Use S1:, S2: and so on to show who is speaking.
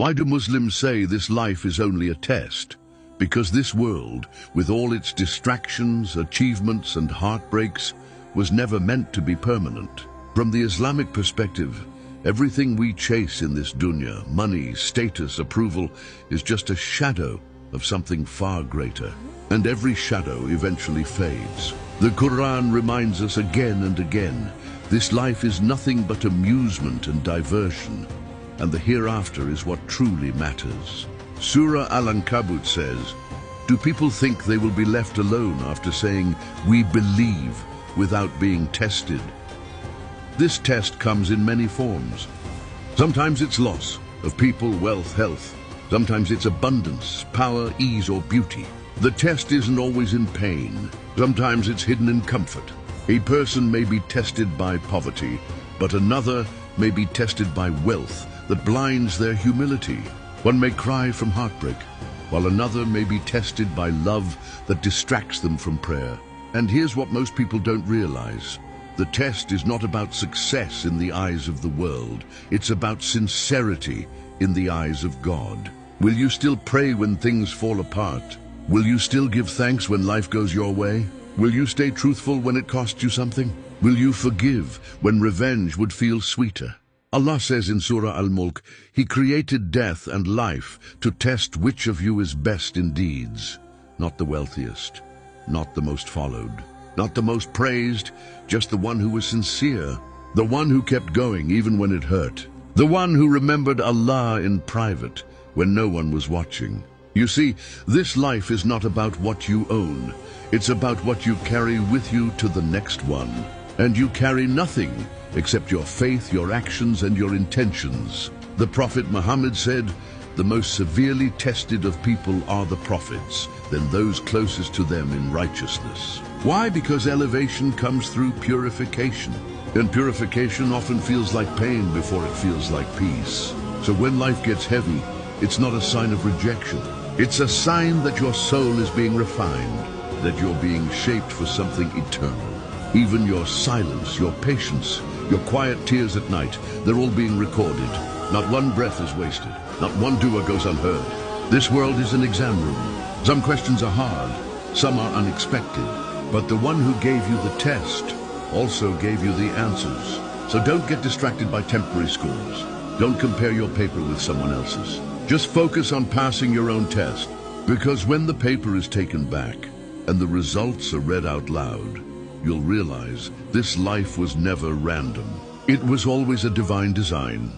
S1: Why do Muslims say this life is only a test? Because this world, with all its distractions, achievements and heartbreaks, was never meant to be permanent. From the Islamic perspective, everything we chase in this dunya, money, status, approval, is just a shadow of something far greater. And every shadow eventually fades. The Quran reminds us again and again, this life is nothing but amusement and diversion, and the hereafter is what truly matters. Surah Al-Ankabut says, "Do people think they will be left alone after saying, 'We believe,' without being tested?" This test comes in many forms. Sometimes it's loss of people, wealth, health. Sometimes it's abundance, power, ease, or beauty. The test isn't always in pain. Sometimes it's hidden in comfort. A person may be tested by poverty, but another may be tested by wealth that blinds their humility. One may cry from heartbreak, while another may be tested by love that distracts them from prayer. And here's what most people don't realize. The test is not about success in the eyes of the world. It's about sincerity in the eyes of God. Will you still pray when things fall apart? Will you still give thanks when life goes your way? Will you stay truthful when it costs you something? Will you forgive when revenge would feel sweeter? Allah says in Surah Al-Mulk, He created death and life to test which of you is best in deeds. Not the wealthiest, not the most followed, not the most praised, just the one who was sincere, the one who kept going even when it hurt, the one who remembered Allah in private when no one was watching. You see, this life is not about what you own. It's about what you carry with you to the next one. And you carry nothing except your faith, your actions, and your intentions. The Prophet Muhammad said, "The most severely tested of people are the prophets, then those closest to them in righteousness." Why? Because elevation comes through purification. And purification often feels like pain before it feels like peace. So when life gets heavy, it's not a sign of rejection. It's a sign that your soul is being refined, that you're being shaped for something eternal. Even your silence, your patience, your quiet tears at night, they're all being recorded. Not one breath is wasted. Not one dua goes unheard. This world is an exam room. Some questions are hard, some are unexpected. But the one who gave you the test also gave you the answers. So don't get distracted by temporary scores. Don't compare your paper with someone else's. Just focus on passing your own test. Because when the paper is taken back and the results are read out loud, you'll realize this life was never random. It was always a divine design.